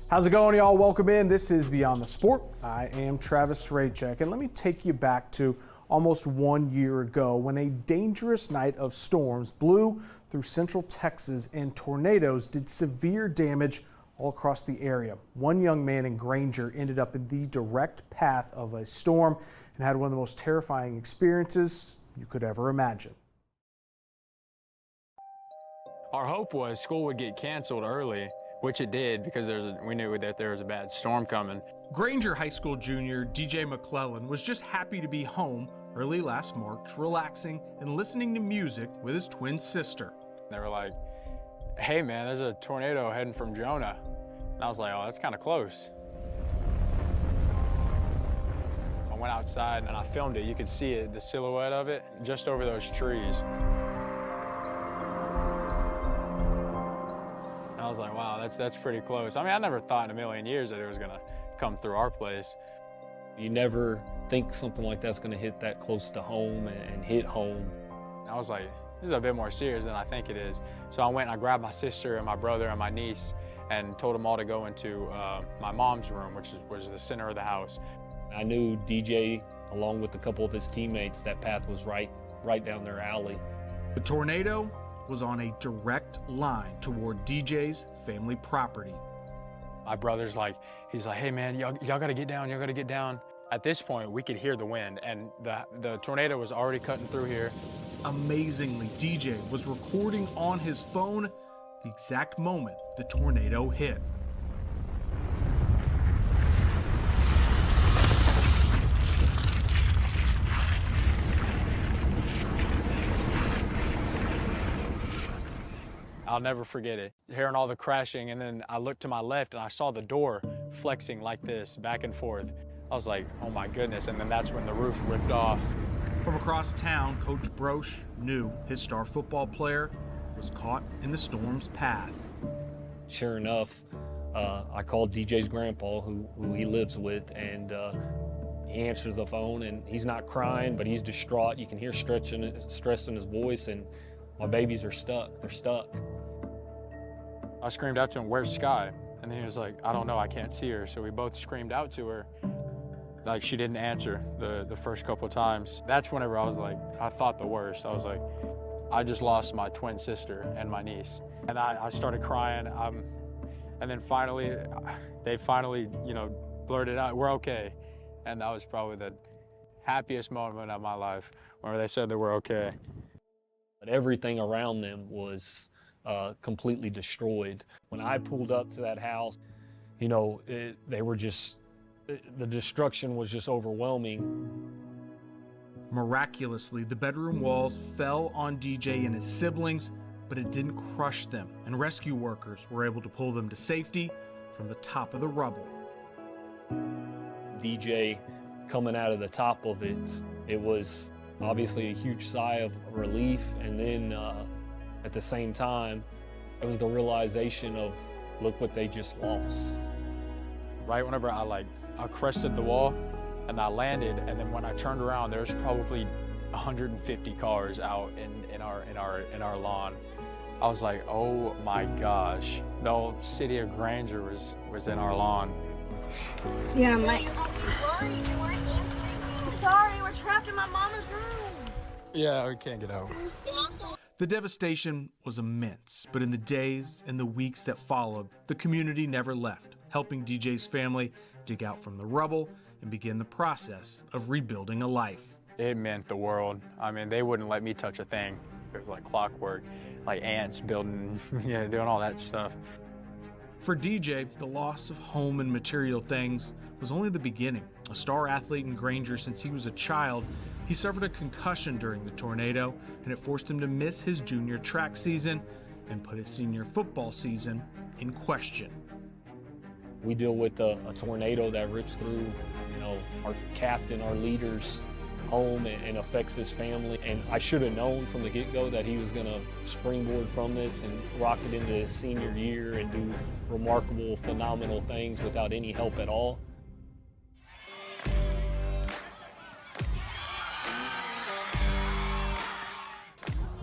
How's it going, y'all? Welcome in. This is Beyond the Sport. I am Travis Raycheck, and let me take you back to almost 1 year ago when a dangerous night of storms blew through central Texas and tornadoes did severe damage all across the area. One young man in Grande ended up in the direct path of a storm and had one of the most terrifying experiences you could ever imagine. Our hope was school would get canceled early, which it did because we knew that there was a bad storm coming. Grande High School junior DJ McClellan was just happy to be home early last March, relaxing and listening to music with his twin sister. They were like, "Hey man, there's a tornado heading from Jonah." And I was like, "Oh, that's kind of close." I went outside and I filmed it. You could see it, the silhouette of it, just over those trees. I was like, wow, that's pretty close. I mean, I never thought in a million years that it was gonna come through our place. You never think something like that's gonna hit that close to home and hit home. I was like, this is a bit more serious than I think it is. So I went and I grabbed my sister and my brother and my niece and told them all to go into my mom's room, which was the center of the house. I knew DJ, along with a couple of his teammates, that path was right down their alley. The tornado was on a direct line toward DJ's family property. My brother's like, he's like, "Hey man, y'all gotta get down, y'all gotta get down." At this point, we could hear the wind and the tornado was already cutting through here. Amazingly, DJ was recording on his phone the exact moment the tornado hit. I'll never forget it. Hearing all the crashing, and then I looked to my left and I saw the door flexing like this, back and forth. I was like, oh my goodness, and then that's when the roof ripped off. From across town, Coach Broche knew his star football player was caught in the storm's path. Sure enough, I called DJ's grandpa, who he lives with, and he answers the phone, and he's not crying, but he's distraught. You can hear stress in his voice, and my babies are stuck. They're stuck. I screamed out to him, "Where's Sky?" And then he was like, "I don't know, I can't see her." So we both screamed out to her. Like, she didn't answer the first couple of times. That's whenever I was like, I thought the worst. I was like, I just lost my twin sister and my niece. And I started crying. And then they finally, blurted out, "We're okay." And that was probably the happiest moment of my life, whenever they said that we're okay. But everything around them was completely destroyed. When I pulled up to that house, they were just, the destruction was just overwhelming. Miraculously, the bedroom walls fell on DJ and his siblings, but it didn't crush them, and rescue workers were able to pull them to safety from the top of the rubble. DJ coming out of the top of it, it was obviously a huge sigh of relief, and then at the same time, it was the realization of, look what they just lost. Right whenever I crested the wall and I landed, and then when I turned around, there was probably 150 cars out in our lawn. I was like, oh my gosh, the whole city of Grande was in our lawn. Yeah, Sorry, we're trapped in my mama's room. Yeah, we can't get out. The devastation was immense, but in the days and the weeks that followed, the community never left, helping DJ's family dig out from the rubble and begin the process of rebuilding a life. It meant the world. I mean, they wouldn't let me touch a thing. It was like clockwork, like ants building, doing all that stuff. For DJ, the loss of home and material things was only the beginning. A star athlete in Grande since he was a child, he suffered a concussion during the tornado, and it forced him to miss his junior track season and put his senior football season in question. We deal with a tornado that rips through, our captain, our leader's home, and affects his family. And I should have known from the get-go that he was going to springboard from this and rocket into his senior year and do remarkable, phenomenal things without any help at all.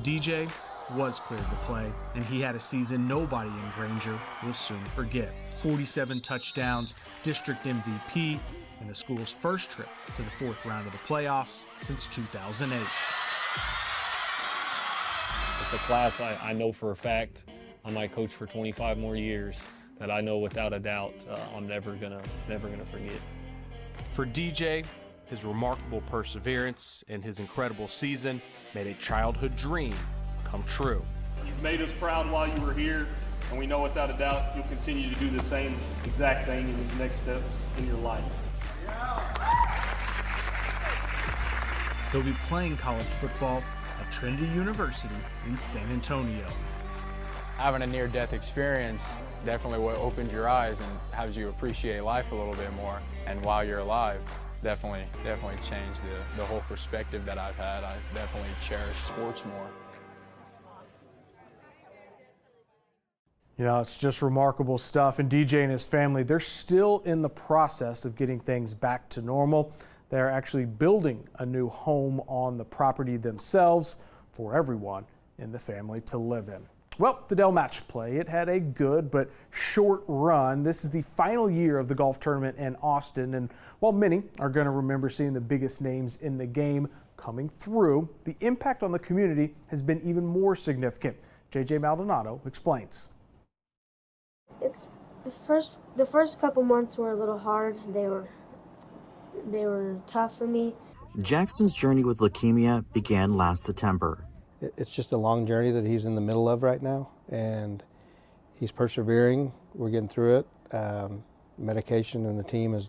DJ was cleared to play, and he had a season nobody in Grande will soon forget. 47 touchdowns, district MVP, and the school's first trip to the fourth round of the playoffs since 2008. It's a class I know for a fact I might coach for 25 more years that I know without a doubt I'm never gonna forget. For DJ, his remarkable perseverance and his incredible season made a childhood dream come true. You've made us proud while you were here, and we know without a doubt you'll continue to do the same exact thing in these next steps in your life. He'll be playing college football at Trinity University in San Antonio. Having a near-death experience definitely what opens your eyes and helps you appreciate life a little bit more. And while you're alive, definitely changed the whole perspective that I've had. I definitely cherish sports more. You know, it's just remarkable stuff. And DJ and his family, they're still in the process of getting things back to normal. They're actually building a new home on the property themselves for everyone in the family to live in. Well, the Dell Match Play, it had a good but short run. This is the final year of the golf tournament in Austin, and while many are going to remember seeing the biggest names in the game coming through, the impact on the community has been even more significant. JJ Maldonado explains. It's the first couple months were a little hard. They were tough for me. Jackson's journey with leukemia began last September. It's just a long journey that he's in the middle of right now, and he's persevering. We're getting through it. Medication and the team is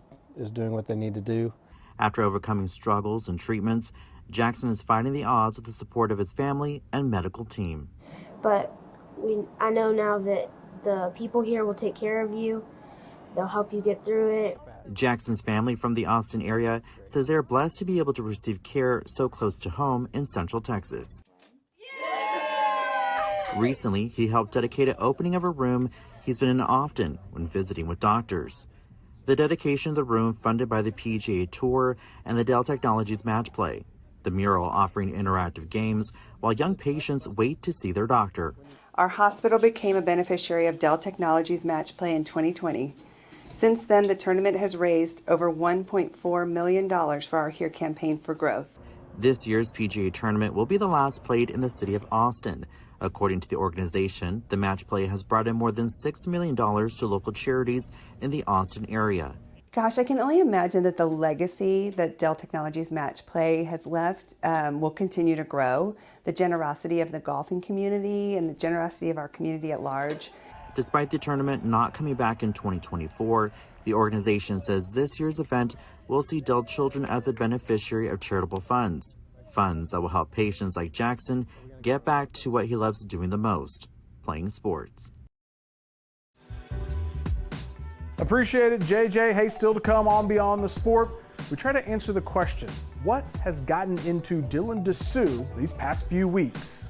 doing what they need to do. After overcoming struggles and treatments, Jackson is fighting the odds with the support of his family and medical team. But I know now that the people here will take care of you. They'll help you get through it. Jackson's family from the Austin area says they're blessed to be able to receive care so close to home in Central Texas. Recently, he helped dedicate an opening of a room he's been in often when visiting with doctors. The dedication of the room funded by the PGA Tour and the Dell Technologies Match Play. The mural offering interactive games while young patients wait to see their doctor. Our hospital became a beneficiary of Dell Technologies Match Play in 2020. Since then, the tournament has raised over $1.4 million for our Here campaign for growth. This year's PGA tournament will be the last played in the city of Austin. According to the organization, the match play has brought in more than $6 million to local charities in the Austin area. Gosh, I can only imagine that the legacy that Dell Technologies Match Play has left will continue to grow. The generosity of the golfing community and the generosity of our community at large. Despite the tournament not coming back in 2024, the organization says this year's event will see Dell children as a beneficiary of charitable funds. Funds that will help patients like Jackson get back to what he loves doing the most, playing sports. Appreciate it, JJ. Hey, still to come on Beyond the Sport, we try to answer the question, what has gotten into Dylan Dessou these past few weeks?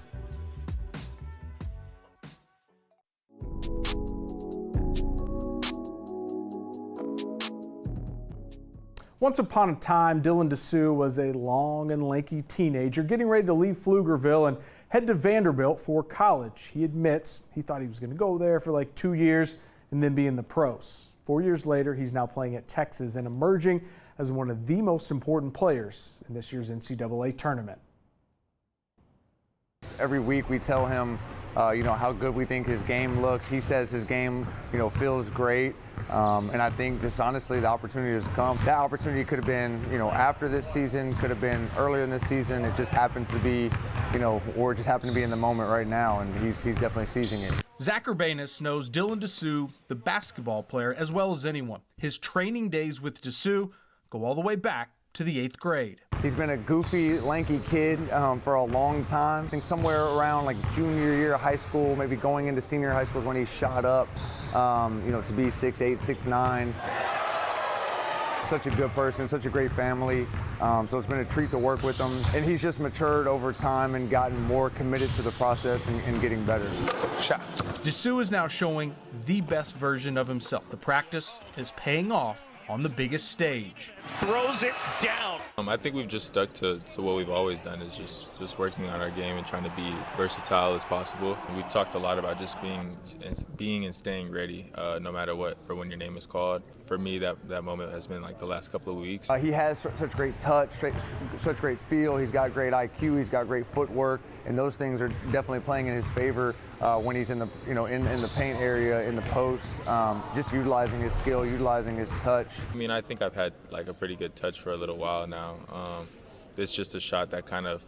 Once upon a time, Dylan Dessou was a long and lanky teenager getting ready to leave Pflugerville and head to Vanderbilt for college. He admits he thought he was going to go there for like 2 years and then be in the pros. 4 years later, he's now playing at Texas and emerging as one of the most important players in this year's NCAA tournament. Every week we tell him, how good we think his game looks. He says his game, feels great. And I think just honestly, the opportunity has come. That opportunity could have been, after this season, could have been earlier in this season. It just happens to be, or just happen to be in the moment right now, and he's definitely seizing it. Zach Urbanus knows Dylan Dessou, the basketball player, as well as anyone. His training days with Dessou go all the way back to the 8th grade. He's been a goofy, lanky kid for a long time. I think somewhere around like junior year of high school, maybe going into senior high school is when he shot up, to be 6'8", 6'9". Such a good person, such a great family. So it's been a treat to work with him. And he's just matured over time and gotten more committed to the process and getting better. Dessou is now showing the best version of himself. The practice is paying off on the biggest stage. Throws it down. I think we've just stuck to what we've always done, is just working on our game and trying to be versatile as possible. We've talked a lot about just being and staying ready, no matter what, for when your name is called. For me, that moment has been like the last couple of weeks. He has such great touch, such great feel. He's got great IQ. He's got great footwork, and those things are definitely playing in his favor when he's in the in the paint area, in the post. Just utilizing his skill, utilizing his touch. I mean, I think I've had like a pretty good touch for a little while now. It's just a shot that kind of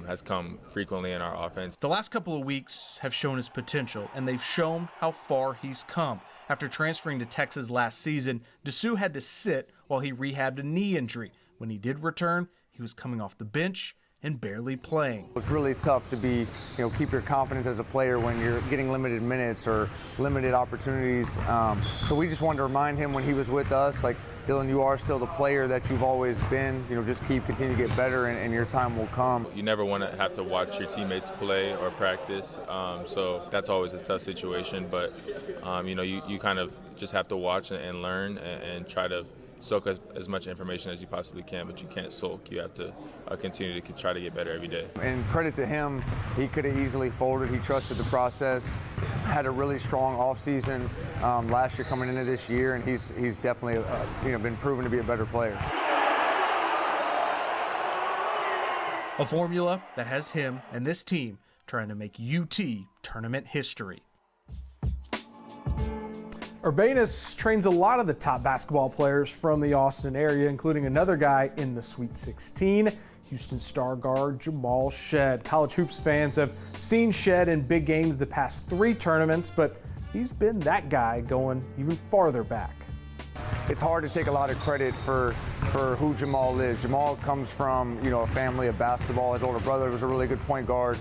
has come frequently in our offense. The last couple of weeks have shown his potential, and they've shown how far he's come. After transferring to Texas last season, Dessou had to sit while he rehabbed a knee injury. When he did return, he was coming off the bench and barely playing. It's really tough to be, keep your confidence as a player when you're getting limited minutes or limited opportunities. So we just wanted to remind him when he was with us, like, Dylan, you are still the player that you've always been. Just continue to get better, and your time will come. You never want to have to watch your teammates play or practice, so that's always a tough situation. But you kind of just have to watch and learn and try to soak as much information as you possibly can, but you can't sulk. You have to continue to try to get better every day. And credit to him, he could have easily folded. He trusted the process, had a really strong offseason last year coming into this year, and he's definitely been proven to be a better player. A formula that has him and this team trying to make UT tournament history. Urbanus trains a lot of the top basketball players from the Austin area, including another guy in the Sweet 16, Houston star guard Jamal Shead. College hoops fans have seen Shead in big games the past 3 tournaments, but he's been that guy going even farther back. It's hard to take a lot of credit for who Jamal is. Jamal comes from a family of basketball. His older brother was a really good point guard.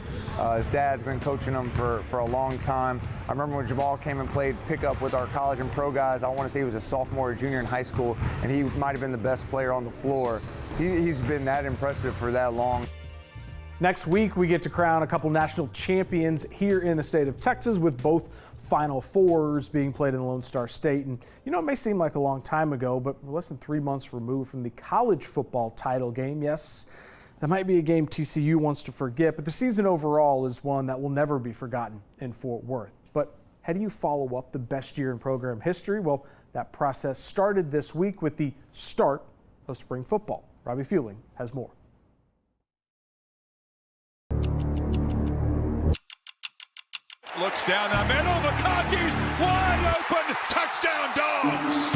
His dad's been coaching him for a long time. I remember when Jamal came and played pickup with our college and pro guys. I want to say he was a sophomore or junior in high school, and he might have been the best player on the floor. He's been that impressive for that long. Next week, we get to crown a couple national champions here in the state of Texas, with both Final Fours being played in the Lone Star State. And it may seem like a long time ago, but we're less than 3 months removed from the college football title game. Yes, that might be a game TCU wants to forget, but the season overall is one that will never be forgotten in Fort Worth. But how do you follow up the best year in program history? Well, that process started this week with the start of spring football. Robbie Fueling has more. Looks down the middle, McConkey's wide open, touchdown Dogs!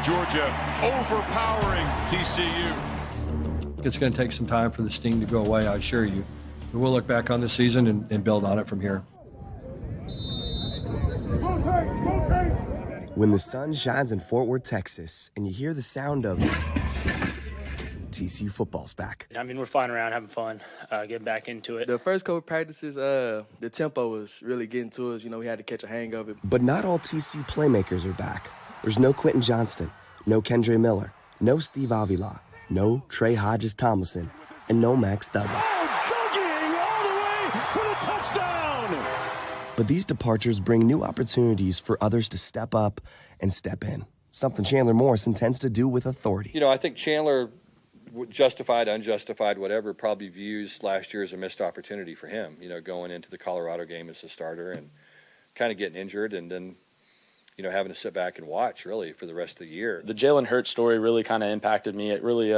Georgia overpowering TCU. It's going to take some time for the sting to go away, I assure you. But we'll look back on the season and build on it from here. When the sun shines in Fort Worth, Texas, and you hear the sound of TCU football's back. I mean, we're flying around, having fun, getting back into it. The first couple practices, the tempo was really getting to us. We had to catch a hang of it. But not all TCU playmakers are back. There's no Quentin Johnston, no Kendre Miller, no Steve Avila, no Trey Hodges-Tomlinson, and no Max Duggan. Dugging all the way for the touchdown! But these departures bring new opportunities for others to step up and step in, something Chandler Morris intends to do with authority. I think Chandler, justified, unjustified, whatever, probably views last year as a missed opportunity for him, going into the Colorado game as a starter and kind of getting injured and then, having to sit back and watch really for the rest of the year. The Jalen Hurts story really kind of impacted me. It really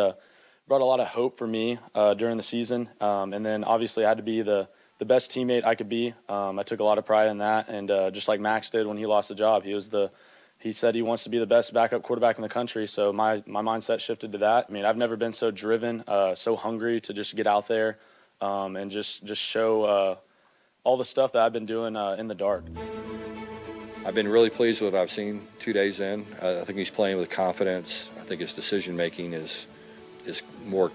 brought a lot of hope for me during the season. And then obviously I had to be the best teammate I could be. I took a lot of pride in that. And just like Max did when he lost the job, he said he wants to be the best backup quarterback in the country, so my mindset shifted to that. I mean, I've never been so driven, so hungry to just get out there and just show all the stuff that I've been doing in the dark. I've been really pleased with what I've seen 2 days in. I think he's playing with confidence. I think his decision-making is more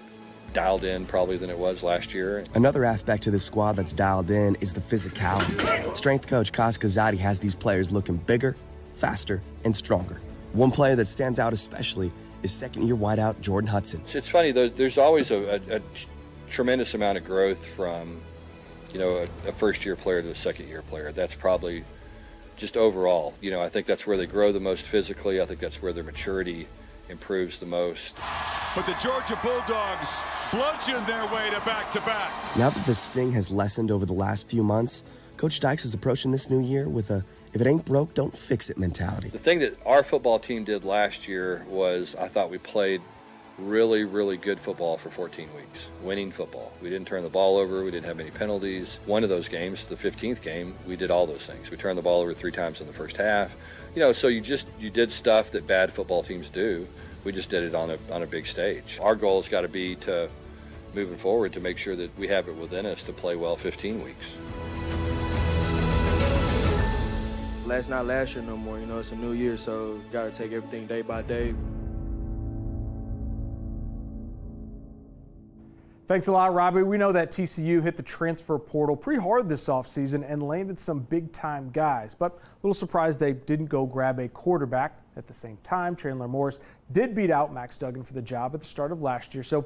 dialed in probably than it was last year. Another aspect to this squad that's dialed in is the physicality. Strength coach Kaz Kazadi has these players looking bigger, faster, and stronger. One player that stands out especially is second-year wideout Jordan Hudson. It's funny, though, there's always a tremendous amount of growth from, a first-year player to a second-year player. That's probably just overall. You know, I think that's where they grow the most physically. I think that's where their maturity improves the most. But the Georgia Bulldogs bludgeoned their way to back-to-back. Now that the sting has lessened over the last few months, Coach Dykes is approaching this new year with a if it ain't broke, don't fix it mentality. The thing that our football team did last year was I thought we played really, really good football for 14 weeks, winning football. We didn't turn the ball over. We didn't have any penalties. One of those games, the 15th game, we did all those things. We turned the ball over 3 times in the first half. You know, so you did stuff that bad football teams do. We just did it on a big stage. Our goal has got to be to, moving forward, to make sure that we have it within us to play well 15 weeks. Not last year no more. You know, it's a new year, so you got to take everything day by day. Thanks a lot, Robbie. We know that TCU hit the transfer portal pretty hard this offseason and landed some big-time guys, but a little surprised they didn't go grab a quarterback. At the same time, Chandler Morris did beat out Max Duggan for the job at the start of last year, so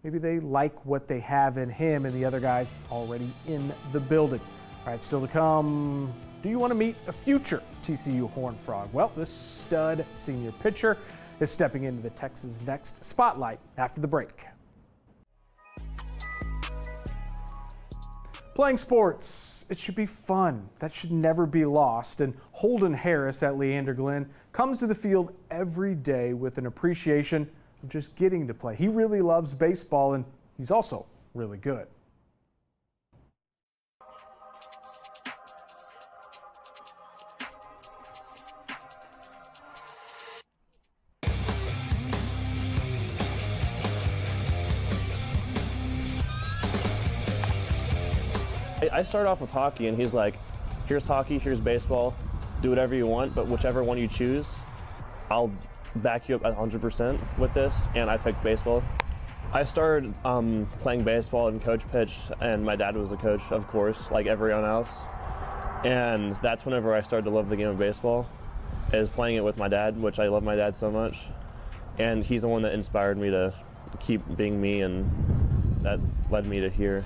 maybe they like what they have in him and the other guys already in the building. All right, still to come. Do you want to meet a future TCU Horned Frog? Well, this stud senior pitcher is stepping into the Texas Next spotlight after the break. Playing sports, it should be fun. That should never be lost. And Holden Harris at Leander Glenn comes to the field every day with an appreciation of just getting to play. He really loves baseball, and he's also really good. I started off with hockey, and he's like, here's hockey, here's baseball, do whatever you want, but whichever one you choose, I'll back you up 100% with this, and I picked baseball. I started playing baseball and coach pitch, and my dad was the coach, of course, like everyone else. And that's whenever I started to love the game of baseball, is playing it with my dad, which I love my dad so much. And he's the one that inspired me to keep being me, and that led me to here.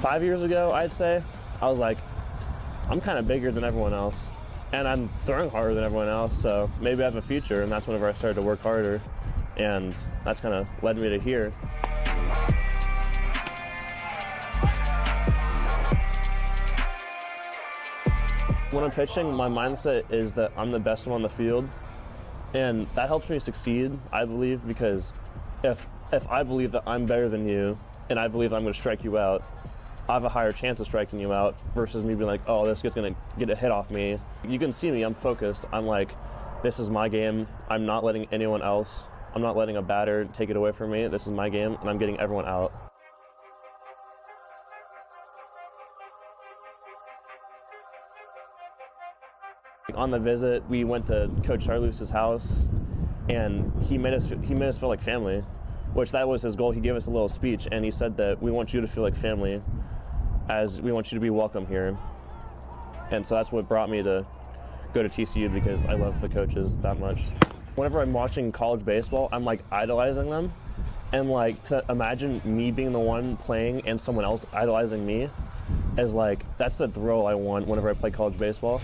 Five years ago, I'd say, I was like, I'm kind of bigger than everyone else, and I'm throwing harder than everyone else, so maybe I have a future, and that's whenever I started to work harder, and that's kind of led me to here. When I'm pitching, my mindset is that I'm the best one on the field, and that helps me succeed, I believe, because if I believe that I'm better than you, and I believe I'm going to strike you out, I have a higher chance of striking you out versus me being like, oh, this kid's going to get a hit off me. You can see me, I'm focused. I'm like, this is my game. I'm not letting anyone else, I'm not letting a batter take it away from me. This is my game, and I'm getting everyone out. On the visit, we went to Coach Charlus's house, and he made us feel like family, which that was his goal. He gave us a little speech, and he said that we want you to feel like family, as we want you to be welcome here. And so that's what brought me to go to TCU, because I love the coaches that much. Whenever I'm watching college baseball, I'm like idolizing them, and like to imagine me being the one playing and someone else idolizing me is like, that's the thrill I want whenever I play college baseball.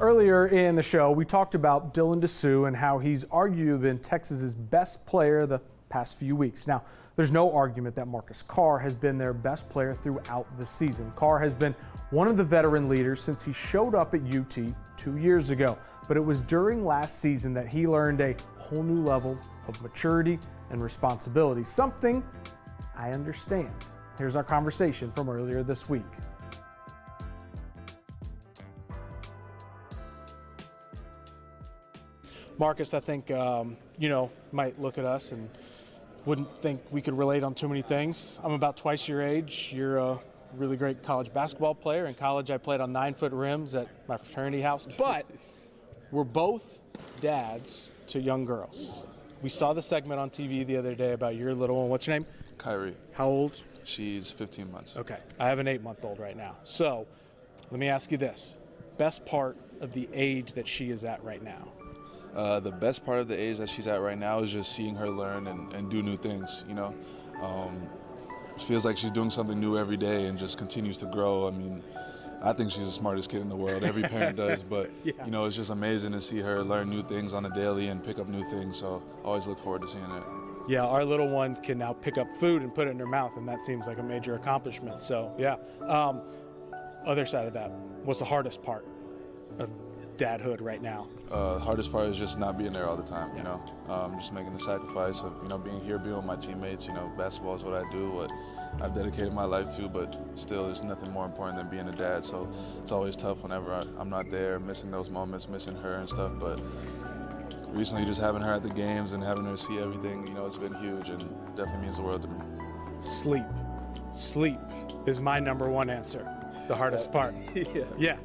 Earlier in the show, we talked about Dylan Dessou and how he's arguably been Texas's best player the past few weeks. Now, there's no argument that Marcus Carr has been their best player throughout the season. Carr has been one of the veteran leaders since he showed up at UT 2 years ago, but it was during last season that he learned a whole new level of maturity and responsibility, something I understand. Here's our conversation from earlier this week. Marcus, I think, might look at us and wouldn't think we could relate on too many things. I'm about twice your age. You're really great college basketball player. In college, I played on 9-foot rims at my fraternity house. But we're both dads to young girls. We saw the segment on TV the other day about your little one. What's your name? Kyrie. How old? She's 15 months. Okay. I have an 8-month-old right now. So let me ask you this. Best part of the age that she is at right now? The best part of the age that she's at right now is just seeing her learn and do new things, you know. It feels like she's doing something new every day and just continues to grow. I mean, I think she's the smartest kid in the world. Every parent does, but Yeah. you know, it's just amazing to see her learn new things on a daily and pick up new things. So I always look forward to seeing it. Yeah, our little one can now pick up food and put it in her mouth, and that seems like a major accomplishment. So, yeah. Other side of that, what's the hardest part of dadhood right now? The hardest part is just not being there all the time, you know. Just making the sacrifice of, you know, being here, being with my teammates. You know, basketball is what I do, what I've dedicated my life to, but still there's nothing more important than being a dad. So it's always tough whenever I'm not there, missing those moments, missing her and stuff. But recently just having her at the games and having her see everything, you know, it's been huge and definitely means the world to me. Sleep. Sleep is my #1 answer. The hardest part. Yeah.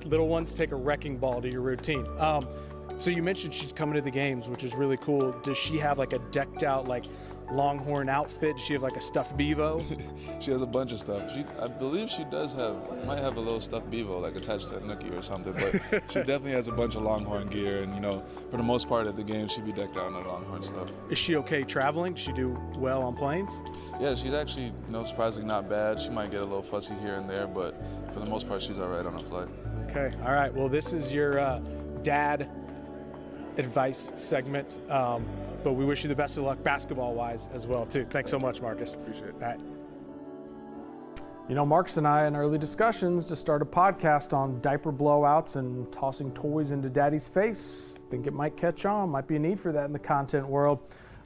Little ones take a wrecking ball to your routine. So you mentioned she's coming to the games, which is really cool. Does she have like a decked out like Longhorn outfit? Does she have like a stuffed beaver? She has a bunch of stuff. I believe she might have a little stuffed beaver like attached to a nookie or something, but she definitely has a bunch of Longhorn gear, and you know, for the most part at the game, she'd be decked out in the Longhorn stuff. Is she okay traveling? Does she do well on planes? Yeah, she's actually, you know, surprisingly not bad. She might get a little fussy here and there, but for the most part, she's all right on a flight. Okay, all right. Well, this is your dad advice segment, but we wish you the best of luck basketball-wise as well, too. Thanks so much, Marcus. Appreciate it. All right. You know, Marcus and I, in early discussions, to start a podcast on diaper blowouts and tossing toys into daddy's face. Think it might catch on. Might be a need for that in the content world.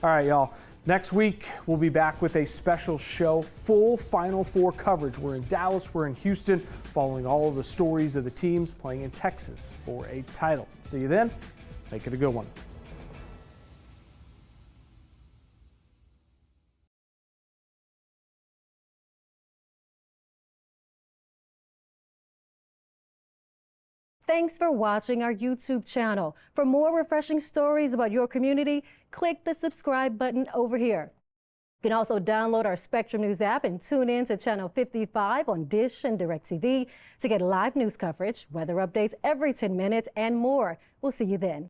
All right, y'all. Next week, we'll be back with a special show, full Final Four coverage. We're in Dallas, we're in Houston, following all of the stories of the teams playing in Texas for a title. See you then. Make it a good one. Thanks for watching our YouTube channel. For more refreshing stories about your community, click the subscribe button over here. You can also download our Spectrum News app and tune in to Channel 55 on Dish and DirecTV to get live news coverage, weather updates every 10 minutes, and more. We'll see you then.